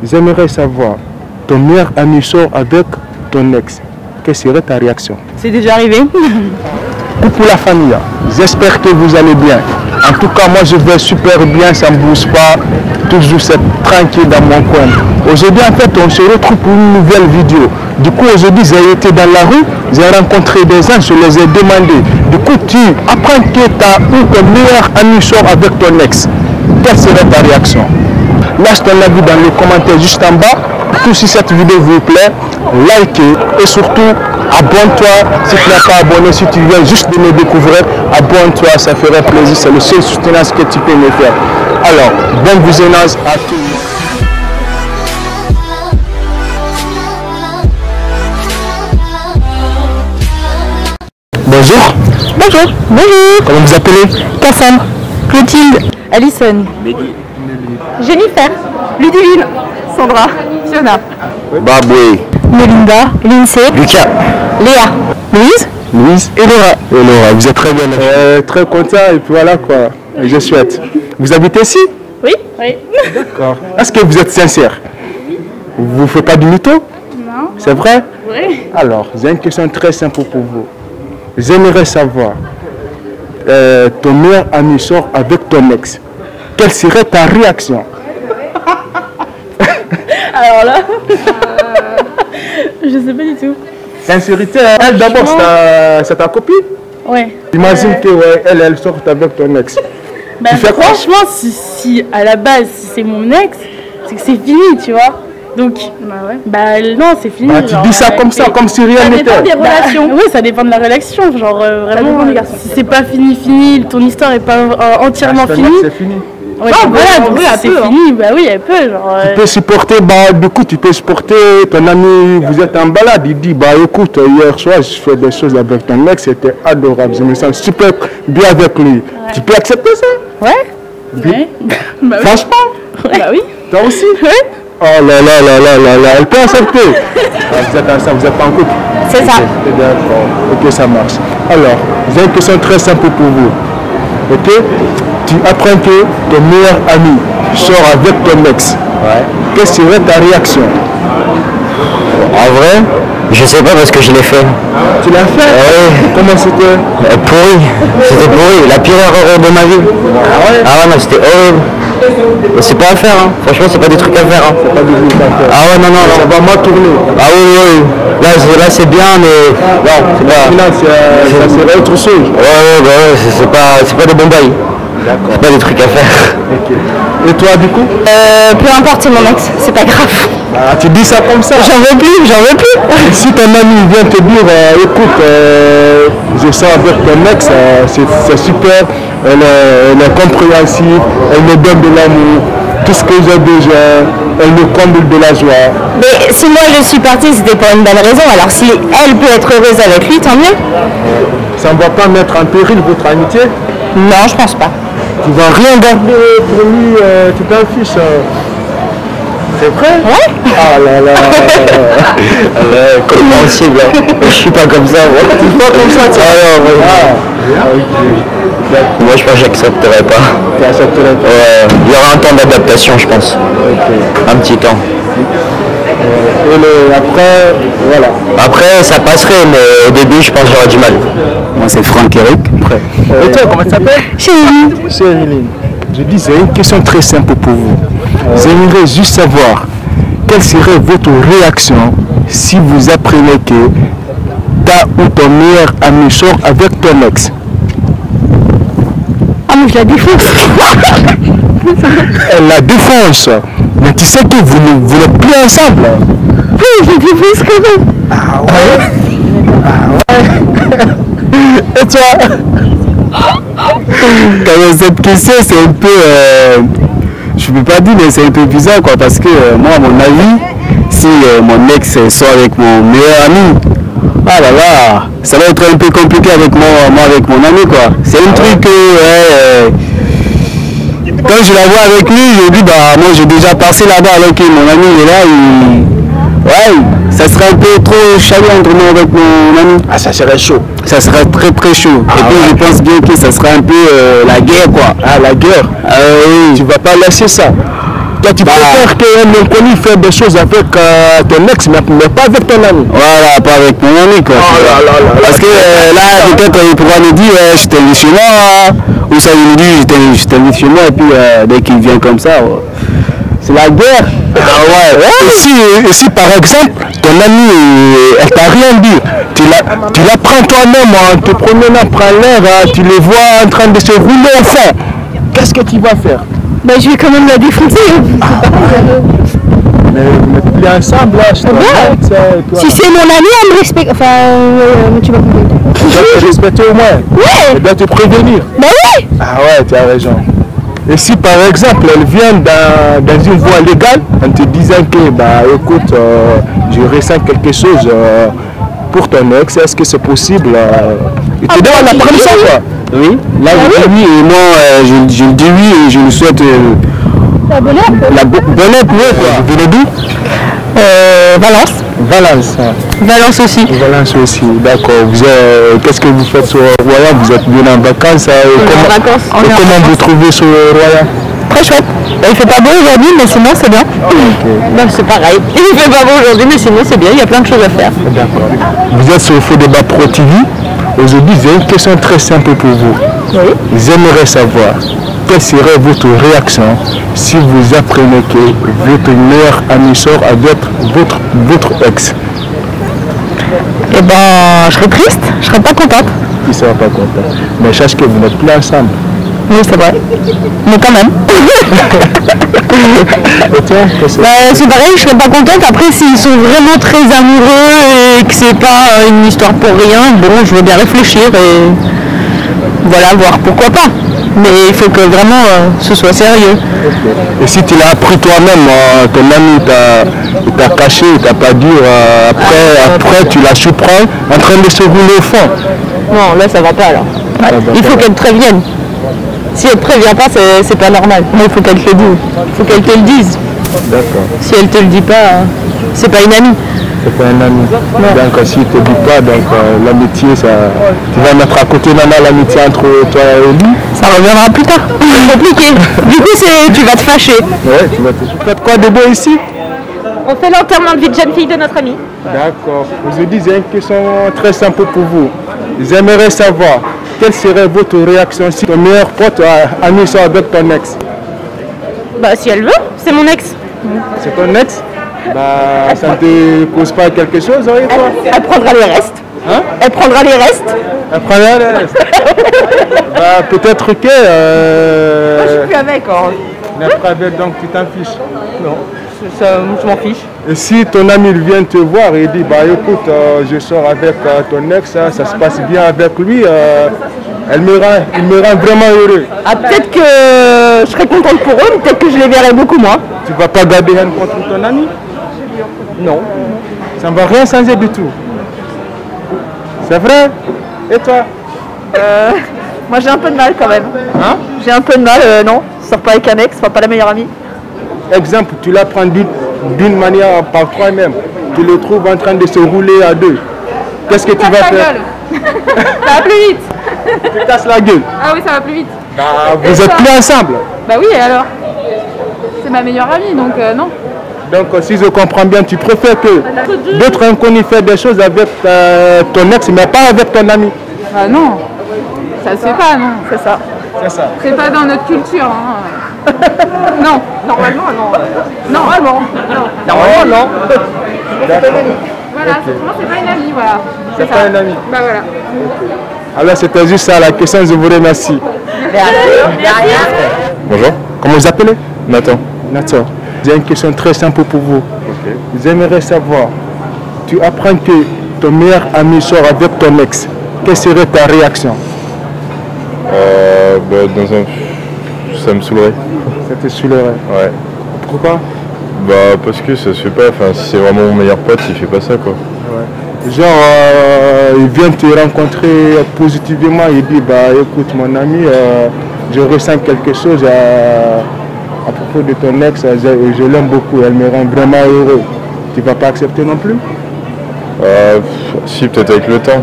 j'aimerais savoir, ton meilleur ami sort avec ton ex. Quelle serait ta réaction? C'est déjà arrivé. Coucou la famille, j'espère que vous allez bien. En tout cas, moi je vais super bien, ça ne bouge pas. Toujours c'est tranquille dans mon coin. Aujourd'hui, en fait, on se retrouve pour une nouvelle vidéo. Du coup, aujourd'hui, j'ai été dans la rue, j'ai rencontré des gens, je les ai demandé. Du coup, tu apprends que ton meilleur ami sort avec ton ex. Quelle serait ta réaction? Lâche ton avis dans les commentaires juste en bas. Tout si cette vidéo vous plaît, likez et surtout abonne-toi si tu n'es pas abonné, si tu viens juste de me découvrir, abonne-toi, ça ferait plaisir, c'est le seul soutenance que tu peux me faire. Alors, bon visionnage à tous. Bonjour. Bonjour. Bonjour. Comment vous appelez? Cassandre. Clotilde. Alison. Jennifer. Ludivine. Sandra. Fiona. Baboué. Melinda. Lindsay. Lucas. Léa. Louise. Louise et Laura. Et Laura, vous êtes très bien. Très content et puis voilà quoi, je souhaite. Vous habitez ici? Oui. Oui. D'accord. Est-ce que vous êtes sincère? Vous ne faites pas du mytho? Non. C'est vrai? Oui. Alors, j'ai une question très simple pour vous. J'aimerais savoir, ton meilleur ami sort avec ton ex. Quelle serait ta réaction? Alors là, je sais pas du tout. Sincérité, elle d'abord, c'est ta copine? Ouais. Imagine que ouais, elle sort avec ton ex. Bah, tu fais quoi? franchement, si à la base, si c'est mon ex, c'est que c'est fini, tu vois. Donc, bah non, c'est fini. Bah, tu dis ça comme ça, comme si rien n'était. Ça dépend des relations. Oui, ça dépend de la relation. Genre, vraiment, si c'est pas fini, ton histoire est pas entièrement finie. C'est fini. Ouais, voilà, donc c'est fini. Bah oui, elle peut. Genre, tu peux supporter, bah du coup, tu peux supporter ton ami, vous êtes en balade, il dit, bah écoute, hier soir, je fais des choses avec ton ex, c'était adorable, je me sens super bien avec lui. Ouais. Tu peux accepter ça? Ouais. Ouais. Bah, franchement? Ouais. Bah oui. Toi aussi? Ouais. Oh là là là là là là, elle peut accepter. Vous êtes ensemble, vous êtes en couple? C'est ça. D'accord, ok, ça marche. Alors, j'ai une question très simple pour vous. Ok? Tu apprends que ton meilleur ami sort avec ton ex. Ouais. Quelle serait ta réaction? En vrai, je sais pas parce que je l'ai fait. Tu l'as fait? Ouais. Comment c'était? Pourri. C'était pourri. La pire erreur de ma vie. Ah ouais? Ah ouais, non, c'était horrible. C'est pas à faire, hein. Franchement, c'est pas des trucs à faire. Hein. C'est pas des trucs à faire. Ah ouais, non, non, non. Ça va mal tourner. Ah oui, oui. Là c'est bien, mais non, c'est pas. Là, ça serait autre chose. Ouais, bah ouais, c'est pas des bons bails. D'accord. C'est pas des trucs à faire. Ok. Et toi, du coup? Peu importe, c'est mon ex, c'est pas grave. Ah, tu dis ça comme ça? J'en veux plus. Si ton ami vient te dire, écoute, je sors avec ton ex, c'est super, elle est compréhensive, elle me donne de l'amour, tout ce que j'ai besoin, elle me comble de la joie. Mais si moi je suis partie, c'était pour une bonne raison, alors si elle peut être heureuse avec lui, tant mieux. Ça ne va pas mettre en péril votre amitié? Non, je pense pas. Tu vas rien garder pour lui, tu t'en fiches. C'est vrai? Ouais. Ah là là. Compréhensible. Je suis pas comme ça. Moi. Tu es pas comme ça, tu Moi, je pense que j'accepterais pas. Tu accepterais pas? Ouais. Il y aura un temps d'adaptation, je pense. Un petit temps. Et après, voilà. Après, ça passerait, mais au début, je pense que j'aurai du mal. Moi, c'est Franck Eric. Et toi, comment tu t'appelles? Chérie. Je dis, j'ai une question très simple pour vous. J'aimerais juste savoir quelle serait votre réaction si vous apprenez que ta ou ton meilleur ami sort avec ton ex. Ah, mais je la défonce. Elle la défonce. Mais tu sais que vous n'êtes plus ensemble. Oui, je la défonce quand même. Ah ouais. Et toi? Quand même, cette question, c'est un peu... je ne peux pas dire, mais c'est un peu bizarre, quoi, parce que moi, à mon avis, si mon ex sort avec mon meilleur ami, ah là là, ça va être un peu compliqué avec moi avec mon ami, quoi. C'est un truc que... quand je la vois avec lui, je dis, bah, moi, j'ai déjà passé là-bas, alors que mon ami est là, ouais, ça serait un peu trop chaud entre moi avec mon ami. Ah, ça serait chaud. Ça serait très très chaud. Et puis je pense bien que ça serait un peu la guerre, quoi. Ah, la guerre. Oui. Tu vas pas lâcher ça. Toi, tu préfères qu'un inconnu fasse des choses avec ton ex, mais pas avec ton ami. Voilà, pas avec mon ami quoi. Parce que là, peut-être il pourra nous dire je t'invite chez moi, ou ça il nous dit je t'invite chez moi, et puis dès qu'il vient comme ça, c'est la guerre. Ah ouais. Et si par exemple, ton ami, elle t'a rien dit, tu la prends toi-même en te promenant, prends l'air, tu les vois en train de se rouler au fond, qu'est-ce que tu vas faire? Bah, je vais quand même la défoncer. Mais vous n'êtes plus ensemble là, je Si c'est mon ami, elle me respecte. Enfin, tu vas comprendre. Tu dois te respecter au moins. Ouais. Elle doit te prévenir. Bah oui. Ah ouais, tu as raison. Et si par exemple elle vient dans une voie légale en te disant que bah écoute, je ressens quelque chose pour ton ex, est-ce que c'est possible et tu dois la prendre ça quoi. Oui, là je dis oui et moi je dis oui et je lui souhaite La bonheur. la bonne quoi. Vous venez d'où? Valence. Valence. Valence aussi. Valence aussi, d'accord. Qu'est-ce que vous faites sur Royan? Vous êtes venu en vacances? Comment vous trouvez sur Royan? Très chouette. Il fait pas beau aujourd'hui, mais sinon c'est bien. Ben, c'est pareil. Il fait pas beau aujourd'hui, mais sinon c'est bien. Il y a plein de choses à faire. D'accord. Vous êtes sur Faux Débat Pro TV. Aujourd'hui, j'ai une question très simple pour vous. Oui. J'aimerais savoir quelle serait votre réaction si vous apprenez que votre meilleur ami sort avec votre ex. Eh ben, je serais triste. Je serais pas contente. Il ne sera pas content. Mais sache que vous n'êtes plus ensemble. Oui, c'est vrai. Mais quand même. Et toi, C'est pareil, je serais pas contente. Après, s'ils sont vraiment très amoureux et que c'est pas une histoire pour rien, bon, je vais bien réfléchir et voilà, voir pourquoi pas. Mais il faut que vraiment ce soit sérieux. Et si tu l'as appris toi-même, ton ami t'a caché, il t'a pas dit, après tu la surprends en train de se rouler au fond. Non, là ça va pas alors. Il faut qu'elle te prévienne. Si elle te prévient pas, c'est pas normal. Mais il faut qu'elle te le dise. Il faut qu'elle te le dise. D'accord. Si elle te le dit pas, c'est pas une amie. C'est pas un ami. Donc si tu ne te dit pas, donc l'amitié, tu vas mettre à côté l'amitié entre toi et lui. Ça reviendra plus tard. C'est compliqué. Du coup, tu vas te fâcher. Ouais, tu vas te... Vous faites quoi de beau ici? On fait l'enterrement de vie de jeune fille de notre amie. D'accord. Aujourd'hui, j'ai une question très simple pour vous. J'aimerais savoir quelle serait votre réaction si ton meilleur pote a mis ça avec ton ex? Bah si elle veut, c'est mon ex. C'est ton ex? Bah ça ne te cause pas quelque chose, hein, toi? Elle prendra les restes. Hein? Elle prendra les restes. Elle prendra les restes. Bah peut-être que... Moi je suis plus avec. N'est pas avec, donc tu t'en fiches? Non. Je m'en fiche. Et si ton ami vient te voir et dit, bah écoute, je sors avec ton ex, ça se passe bien avec lui, il me rend vraiment heureux. Ah, peut-être que je serais contente pour eux, mais peut-être que je les verrais beaucoup moins. Tu vas pas garder haine contre ton ami? Non. Ça ne va rien changer du tout. C'est vrai? Et toi? Moi j'ai un peu de mal quand même. Hein? J'ai un peu de mal, non. Je sors pas avec un ex, pas la meilleure amie. Exemple, tu l'apprends d'une manière par toi-même. Tu le trouves en train de se rouler à deux. Qu'est-ce que tu vas faire? Ça va plus vite. Tu casses la gueule. Ah oui, ça va plus vite. Bah, vous êtes plus ensemble. Bah oui, et alors? C'est ma meilleure amie, donc non. Donc, si je comprends bien, tu préfères que d'autres inconnus fassent des choses avec ton ex, mais pas avec ton ami. Ah non, ça se fait pas, non, c'est ça. C'est ça. C'est pas dans notre culture, hein. Non, normalement, non. Normalement, non. Normalement, non. Voilà, pour moi, c'est pas une amie, voilà. C'est pas une amie. Bah voilà. Alors, c'était juste ça la question, je vous remercie. Bonjour. Comment vous appelez? Nathan. Nathan. J'ai une question très simple pour vous. Okay. J'aimerais savoir, tu apprends que ton meilleur ami sort avec ton ex. Quelle serait ta réaction? Ça me saoulerait. Ça te saoulerait? Ouais. Pourquoi? Bah parce que ça se fait pas, enfin si c'est vraiment mon meilleur pote, il fait pas ça quoi. Ouais. Genre il vient te rencontrer positivement, il dit bah écoute mon ami, je ressens quelque chose à propos de ton ex, je l'aime beaucoup, elle me rend vraiment heureux. Tu vas pas accepter non plus? Si, peut-être avec le temps.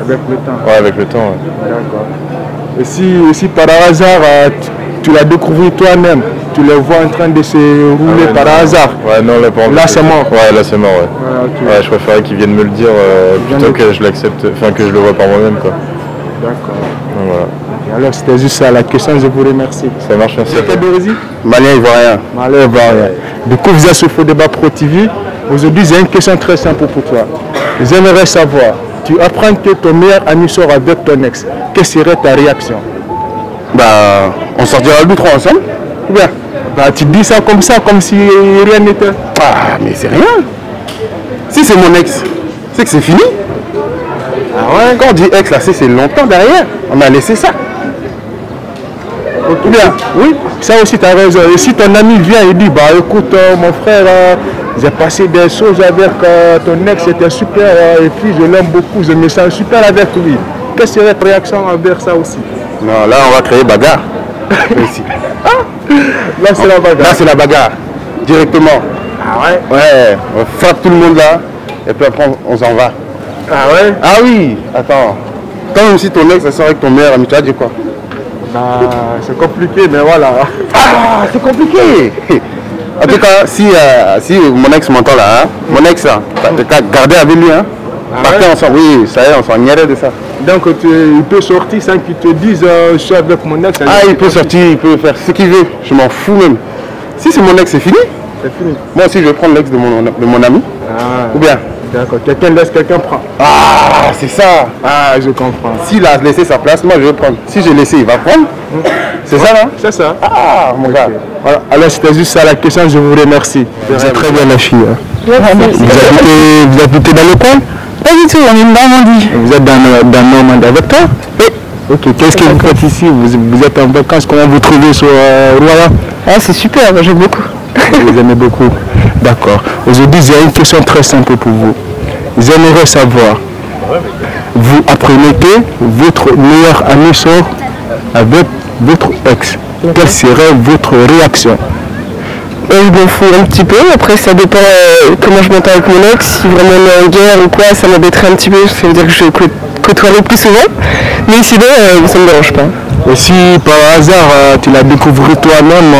Avec le temps? Ouais, avec le temps. Ouais. D'accord. Et si par hasard tu l'as découvert toi-même. Tu les vois en train de se rouler par hasard. Ouais, non, là c'est mort. Ouais, là c'est mort, ouais. Okay. Ouais, je préférais qu'ils viennent me le dire plutôt que je l'accepte, enfin que je le vois par moi-même, quoi. D'accord. Voilà. Alors c'était juste ça la question, je vous remercie. Ça marche, merci. Quel d'origine? Malien ivoirien. Malien ivoirien. Du coup, vous êtes sur Faux Débat Pro TV. Aujourd'hui, j'ai une question très simple pour toi. J'aimerais savoir, tu apprends que ton meilleur ami sort avec ton ex. Quelle serait ta réaction? Bah, on sortira le 3 ensemble. Ou bien, bah, tu dis ça, comme si rien n'était. Ah, mais c'est rien. Si c'est mon ex, c'est que c'est fini. Ah ouais? Quand on dit ex, là, c'est longtemps derrière. On a laissé ça. Okay. Bien, oui, ça aussi tu as raison. Et si ton ami vient et dit, bah écoute mon frère, j'ai passé des choses avec ton ex, c'était super, et puis je l'aime beaucoup, je me sens super avec lui. Quelle serait ta réaction envers ça aussi? Non, là on va créer bagarre. Là c'est la bagarre. Là c'est la bagarre, directement. Ah ouais? Ouais, on frappe tout le monde là, et puis après on s'en va. Ah ouais? Ah oui, attends. Quand même si ton ex elle sort avec ton meilleur ami, tu vas dire quoi? Bah, c'est compliqué, mais voilà. Ah, c'est compliqué. En tout cas, si mon ex m'entend là, hein, mon ex là, t'as qu'à garder avec lui, hein. Partez ensemble, oui, ça y est, on s'en irait de ça. Donc il peut sortir sans qu'il te dise je suis avec mon ex. Ah, il peut sortir, il peut faire ce qu'il veut, je m'en fous même. Si c'est mon ex, c'est fini. C'est fini. Moi aussi, je vais prendre l'ex de mon ami. Ah, ou bien. D'accord, quelqu'un laisse, quelqu'un prend. Ah, c'est ça. Ah, je comprends. S'il a laissé sa place, moi je vais prendre. Si j'ai laissé, il va prendre. C'est ça là? C'est ça. Ah, mon gars. Voilà. Alors c'était juste ça la question, je vous remercie. Vous êtes très bien la fille. Hein. Vous habitez dans le coin? Pas du tout, on est de Normandie. Vous êtes dans Normandie avec toi? Oui. Ok, qu'est-ce que vous faites ici? Vous êtes en vacances, comment vous trouvez sur Roya? Ah, c'est super, j'aime beaucoup. Vous aimez beaucoup? D'accord. Aujourd'hui, j'ai une question très simple pour vous. J'aimerais savoir, vous apprenez que votre meilleur ami sort avec votre ex. Quelle serait votre réaction? Je m'en fous un petit peu, après ça dépend comment je m'entends avec mon ex, si vraiment on est en guerre ou quoi, ça m'embêterait un petit peu, ça veut dire que je côtoierai plus souvent, mais sinon ça me dérange pas. Et si par hasard tu la découvres toi-même,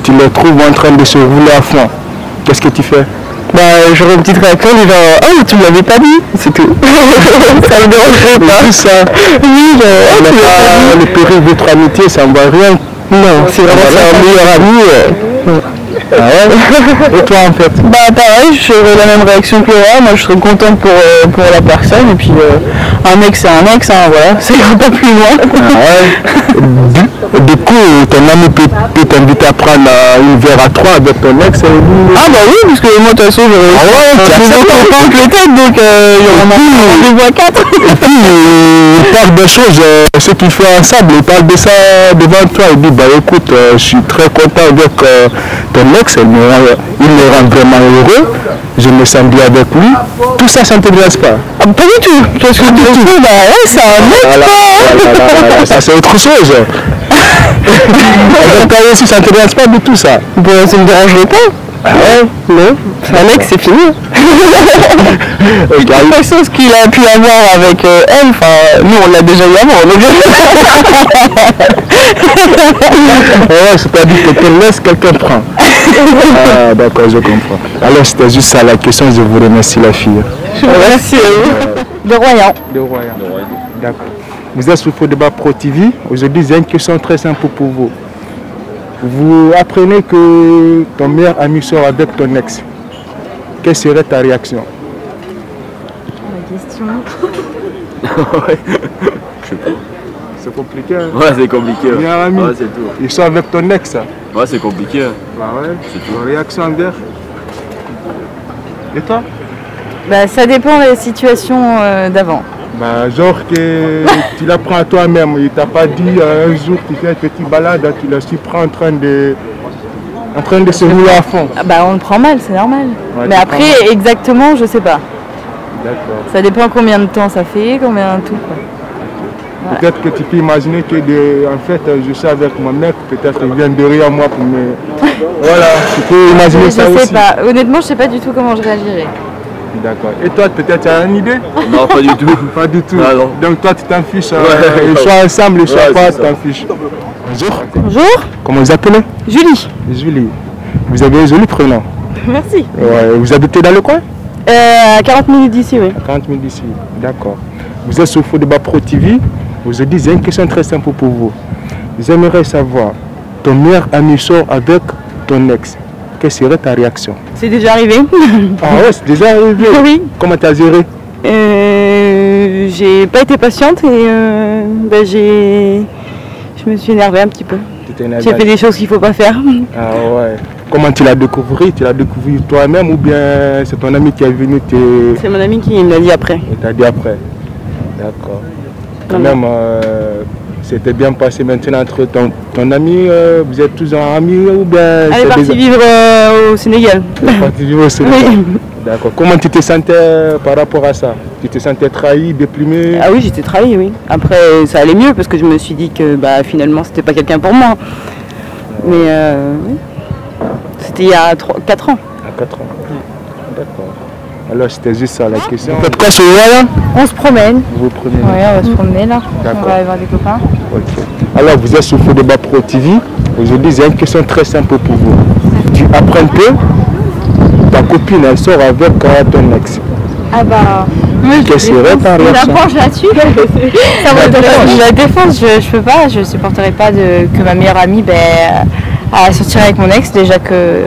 tu le trouves en train de se rouler à fond, qu'est-ce que tu fais? Bah j'aurais une petite réaction du genre « Oh tu me l'avais pas dit !» c'est tout. Ça me dérangerait pas. C'est ça. Oui, genre, oh, le péril de votre amitié, ça ne va rien. Non, c'est vraiment un meilleur ami. Ah ouais? Et toi en fait? Bah pareil, j'aurais la même réaction que Laura, moi je serais contente pour la personne et puis un ex c'est un ex, hein, voilà, ça ira pas plus loin. Ah ouais. Du coup, ton ami peut t'inviter à prendre une verre à trois avec ton ex. Ah bah oui, parce que moi de toute façon j'aurais des autres enfants que le tête, donc il y aura un rendez-vous à 4. Et puis il parle des choses, ce qu'il fait ensemble, il parle de ça devant toi, il dit bah écoute, je suis très content avec ton ex, il me rend vraiment heureux, je me sens bien avec lui, tout ça, ça ne t'intéresse pas? Ah, pas du tout, parce que du coup, bah ouais, ça voilà, ça c'est autre chose. Donc toi aussi, ça ne t'intéresse pas du tout ça? Bon, ça me dérangerait pas. Ah ouais? Non, un ex c'est fini. De toute façon, ce qu'il a pu avoir avec elle, enfin, nous on l'a déjà eu avant. Ouais, c'est-à-dire que quelqu'un laisse, quelqu'un prend. Ah d'accord, je comprends. Alors c'était juste ça la question, je vous remercie la fille. Merci à vous. De Royan. De Royan. D'accord. Vous êtes sur Faux Débat Pro TV. Aujourd'hui, j'ai une question très simple pour vous. Vous apprenez que ton meilleur ami sort avec ton ex. Quelle serait ta réaction? La question. Ouais. C'est compliqué. Hein? Ouais, c'est compliqué. Ton meilleur ami, Ouais, c'est tout. il sort avec ton ex. Ouais, c'est compliqué. Bah ouais. C'est tout. Réaction envers. Et toi? Bah, ça dépend des situations d'avant. Bah, genre que tu l'apprends à toi-même, il t'a pas dit un jour tu fais une petite balade, tu le surprends en train de se rouler à fond. Ah bah, on le prend mal, c'est normal. Ouais, mais après, exactement, je sais pas. D'accord. Ça dépend combien de temps ça fait, combien de tout. Quoi. Voilà. Peut-être que tu peux imaginer que en fait je suis avec mon mec, peut-être qu'il vient derrière moi pour me. Voilà, tu peux imaginer ça aussi. Je sais pas, honnêtement je sais pas du tout comment je réagirais. D'accord. Et toi, peut-être tu as une idée? Non, pas du tout. Pas du tout. Ah, non. Donc toi, tu t'en fiches. Ouais. Soit ensemble, soit Ouais, pas, c'est tu t'en fiches. Bonjour. Bonjour, Comment vous appelez? Julie. Julie. Vous avez un joli prénom. Merci. Ouais. Vous habitez dans le coin? À 40 minutes d'ici, oui. 40 000 d'ici. D'accord. Vous êtes sur Faux Débat Pro TV. Aujourd'hui, j'ai une question très simple pour vous. J'aimerais savoir, ton meilleur ami sort avec ton ex. Quelle serait ta réaction? C'est déjà arrivé. Ah ouais, c'est déjà arrivé. Oui. Comment tu as géré? J'ai pas été patiente et je me suis énervée un petit peu. Tu t'es énervé. J'ai fait des choses qu'il faut pas faire. Ah ouais. Comment tu l'as découvert? Tu l'as découvert toi-même ou bien c'est ton ami qui est venu te... C'est mon ami qui me l'a dit après. Il t'a dit après. D'accord. Quand Voilà. même, c'était bien passé maintenant entre ton ami, vous êtes tous amis ou bien... Elle est partie vivre au Sénégal. Elle est partie vivre au Sénégal. Oui. D'accord. Comment tu te sentais par rapport à ça? Tu te sentais trahi, déprimé? Ah oui, j'étais trahie, oui. Après, ça allait mieux parce que je me suis dit que finalement, c'était pas quelqu'un pour moi. Mais oui. C'était il y a 4 ans. À 4 ans. D'accord. Alors c'était juste ça la question. Vous faites quoi sur là? On se promène. Vous prenez. Ouais, on va se promener là. D'accord. On va aller voir des copains. Ok. Alors vous êtes sur Faux Débat Pro TV. Aujourd'hui j'ai une question très simple pour vous. Tu apprends un peu, ta copine elle sort avec ton ex. Ah bah. Quelle serait ta Je réaction? l'approche là-dessus. Ça va la défense, je peux pas, je supporterai pas que ma meilleure amie à sortir avec mon ex, déjà que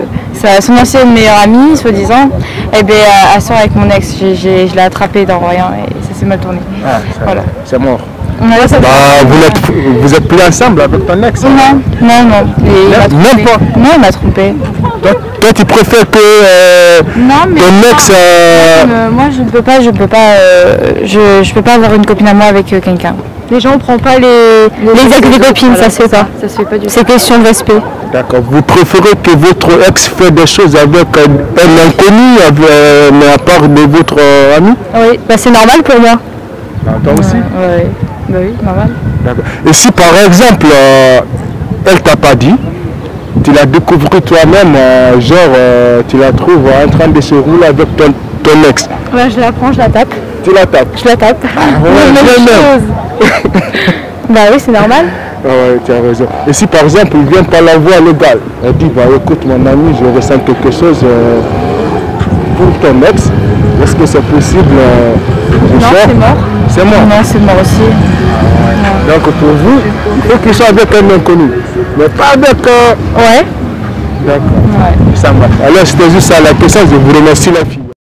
son ancienne meilleure amie, soi-disant, elle sort avec mon ex. Je l'ai attrapée dans rien et ça s'est mal tourné. Ah, Voilà. c'est mort. Ouais, ça- Vous êtes plus ensemble avec ton ex? Non. Et il m'a trompé. Même pas. Non, il m'a trompé. Toi tu préfères que Non, mais ton ex... moi je peux pas, je peux pas avoir une copine à moi avec quelqu'un. Les gens ne prennent pas les ex des copines, Voilà, ça se fait pas. Ça se fait pas du tout. C'est question de respect. D'accord. Vous préférez que votre ex fait des choses avec un inconnu, mais à part de votre ami? Oui, c'est normal pour moi. Toi aussi? Ouais. Bah oui, normal. D'accord. Et si par exemple, elle t'a pas dit, tu l'as découvert toi-même, tu la trouves en train de se rouler avec ton ex. Ouais, je la prends, je la tape. Tu la tapes? Je la tape. ouais, Même je chose. Bah oui, c'est normal. Ah ouais, tu as raison. Et si par exemple, il vient par la voie légale, elle dit, écoute mon ami, je ressens quelque chose pour ton ex, est-ce que c'est possible? Non, c'est mort. C'est mort. Non, c'est mort aussi. Donc pour vous, il faut qu'il soit avec un inconnu, mais pas avec... Ouais. D'accord, Ouais. ça marche. Alors c'était juste ça la question, je vous remercie la fille.